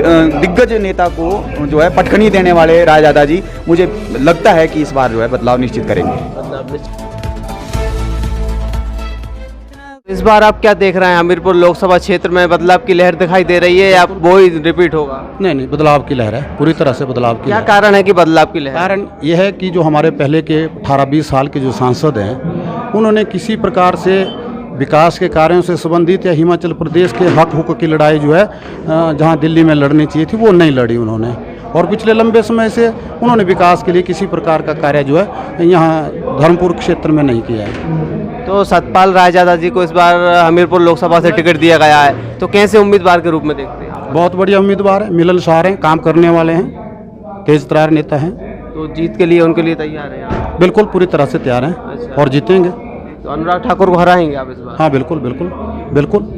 दिग्गज नेता को जो है पटखनी देने वाले रायजादा जी, मुझे लगता है कि इस बार जो है बदलाव निश्चित करेंगे। इस बार आप क्या देख रहे हैं, हमीरपुर लोकसभा क्षेत्र में बदलाव की लहर दिखाई दे रही है या वो ही रिपीट होगा? नहीं, बदलाव की लहर है, पूरी तरह से बदलाव की क्या लहर। कारण है कि बदलाव की लहर? कारण यह है कि जो हमारे पहले के 18-20 साल के जो सांसद हैं, उन्होंने किसी प्रकार से विकास के कार्यों से संबंधित या हिमाचल प्रदेश के हक हुक की लड़ाई जो है जहां दिल्ली में लड़नी चाहिए थी वो नहीं लड़ी उन्होंने। और पिछले लंबे समय से उन्होंने विकास के लिए किसी प्रकार का कार्य जो है यहाँ धर्मपुर क्षेत्र में नहीं किया है। तो सतपाल रायजादा जी को इस बार हमीरपुर लोकसभा से टिकट दिया गया है, तो कैसे उम्मीदवार के रूप में देखते हैं आप? बहुत बढ़िया उम्मीदवार है, मिलनसार हैं, काम करने वाले हैं, तेज तरार नेता हैं। तो जीत के लिए उनके लिए तैयार हैं आप? बिल्कुल पूरी तरह से तैयार हैं। अच्छा। और जीतेंगे। तो अनुराग ठाकुर को हराएंगे आप इस बार? हाँ बिल्कुल बिल्कुल बिल्कुल।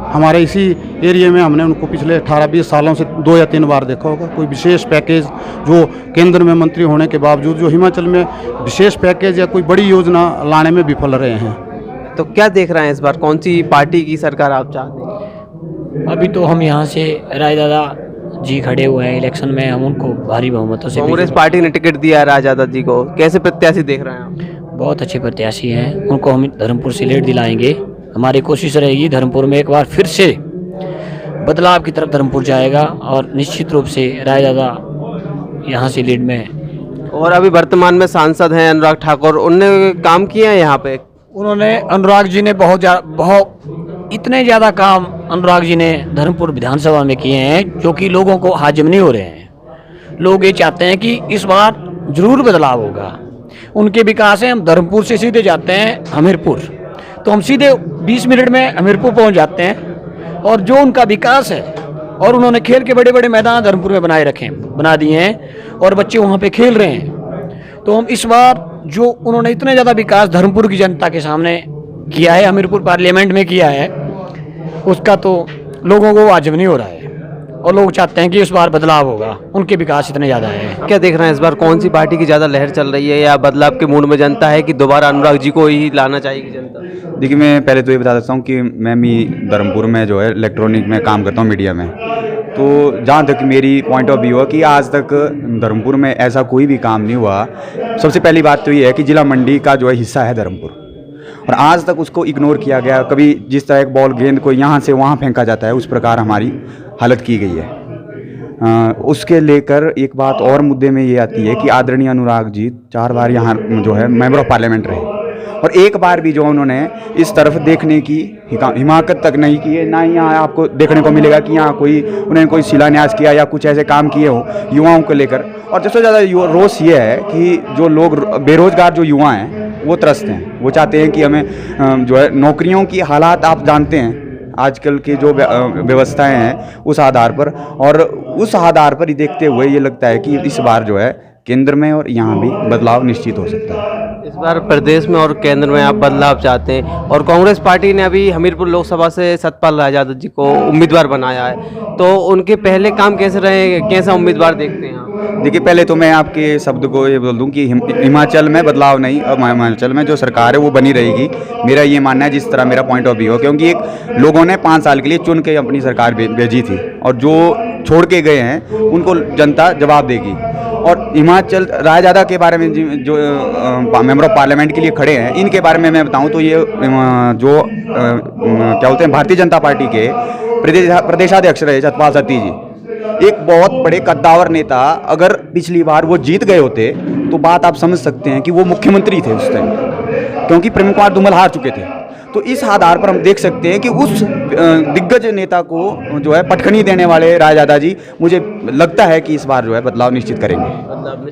हमारे इसी एरिया में हमने उनको पिछले 18-20 सालों से 2 या 3 बार देखा होगा। कोई विशेष पैकेज जो केंद्र में मंत्री होने के बावजूद जो हिमाचल में विशेष पैकेज या कोई बड़ी योजना लाने में विफल रहे हैं। तो क्या देख रहे हैं इस बार, कौन सी पार्टी की सरकार आप चाहते हैं? अभी तो हम यहाँ से रायदादा जी खड़े हुए हैं इलेक्शन में, हम उनको भारी बहुमतों से कांग्रेस पार्टी ने टिकट दिया है रायजादा जी को, कैसे प्रत्याशी देख रहे हैं आप? बहुत अच्छे प्रत्याशी हैं, उनको हम धर्मपुर से लीड दिलाएंगे। हमारी कोशिश रहेगी धर्मपुर में एक बार फिर से बदलाव की तरफ धर्मपुर जाएगा और निश्चित रूप से रायदादा यहाँ से लीड में है। और अभी वर्तमान में सांसद हैं अनुराग ठाकुर, उनने काम किए हैं यहाँ पे? उन्होंने अनुराग जी ने बहुत इतने ज़्यादा काम अनुराग जी ने धर्मपुर विधानसभा में किए हैं जो कि लोगों को हाजिम नहीं हो रहे हैं। लोग ये चाहते हैं कि इस बार जरूर बदलाव होगा। उनके विकास है, हम धर्मपुर से सीधे जाते हैं हमीरपुर, तो हम सीधे 20 मिनट में हमीरपुर पहुंच जाते हैं। और जो उनका विकास है, और उन्होंने खेल के बड़े बड़े मैदान धर्मपुर में बना दिए हैं और बच्चे वहाँ पे खेल रहे हैं। तो हम इस बार जो उन्होंने इतने ज़्यादा विकास धर्मपुर की जनता के सामने किया है, हमीरपुर पार्लियामेंट में किया है, उसका तो लोगों को वाजिब नहीं हो रहा है। और लोग चाहते हैं कि इस बार बदलाव होगा, उनके विकास इतने ज़्यादा है। क्या देख रहे हैं इस बार, कौन सी पार्टी की ज़्यादा लहर चल रही है या बदलाव के मूड में जनता है कि दोबारा अनुराग जी को ही लाना चाहिए जनता? देखिए, मैं पहले तो ये बता देता हूँ कि मैं भी धर्मपुर में जो है इलेक्ट्रॉनिक में काम करता हूँ, मीडिया में। तो जहाँ तक मेरी पॉइंट ऑफ व्यू है कि आज तक धर्मपुर में ऐसा कोई भी काम नहीं हुआ। सबसे पहली बात तो ये है कि जिला मंडी का जो है हिस्सा है धर्मपुर, और आज तक उसको इग्नोर किया गया। कभी जिस तरह एक बॉल गेंद को यहाँ से वहाँ फेंका जाता है, उस प्रकार हमारी हालत की गई है। उसके लेकर एक बात और मुद्दे में ये आती है कि आदरणीय अनुराग जी 4 बार यहाँ जो है मेंबर ऑफ पार्लियामेंट रहे, और एक बार भी जो उन्होंने इस तरफ देखने की हिमाकत तक नहीं की है। ना ही यहाँ आपको देखने को मिलेगा कि यहाँ उन्होंने कोई शिलान्यास किया या कुछ ऐसे काम किए हो युवाओं को लेकर। और सबसे ज़्यादा रोष ये है कि जो लोग बेरोजगार जो युवा हैं वो त्रस्त हैं। वो चाहते हैं कि हमें जो है नौकरियों की हालात आप जानते हैं आजकल के जो व्यवस्थाएं हैं उस आधार पर, और उस आधार पर ही देखते हुए ये लगता है कि इस बार जो है केंद्र में और यहाँ भी बदलाव निश्चित हो सकता है। इस बार प्रदेश में और केंद्र में आप बदलाव चाहते हैं, और कांग्रेस पार्टी ने अभी हमीरपुर लोकसभा से सतपाल रायजादा जी को उम्मीदवार बनाया है, तो उनके पहले काम कैसे रहे, कैसा उम्मीदवार देखते हैं आप? देखिए, पहले तो मैं आपके शब्द को ये बोल दूं कि हिमाचल में बदलाव नहीं, अब हिमाचल में जो सरकार है वो बनी रहेगी। मेरा ये मानना है, जिस तरह मेरा पॉइंट ऑफ व्यू है, क्योंकि एक लोगों ने 5 साल के लिए चुन के अपनी सरकार भेजी थी, और जो छोड़ के गए हैं उनको जनता जवाब देगी। और हिमाचल रायजादा के बारे में जो मेंबर ऑफ पार्लियामेंट के लिए खड़े हैं, इनके बारे में मैं बताऊं तो ये जो क्या बोलते हैं भारतीय जनता पार्टी के प्रदेशाध्यक्ष रहे सतपाल सत्ती जी, एक बहुत बड़े कद्दावर नेता। अगर पिछली बार वो जीत गए होते तो बात आप समझ सकते हैं कि वो मुख्यमंत्री थे उस टाइम, क्योंकि प्रेम कुमार धूमल हार चुके थे। तो इस आधार पर हम देख सकते हैं कि उस दिग्गज नेता को जो है पटखनी देने वाले रायजादा जी, मुझे लगता है कि इस बार जो है बदलाव निश्चित करेंगे।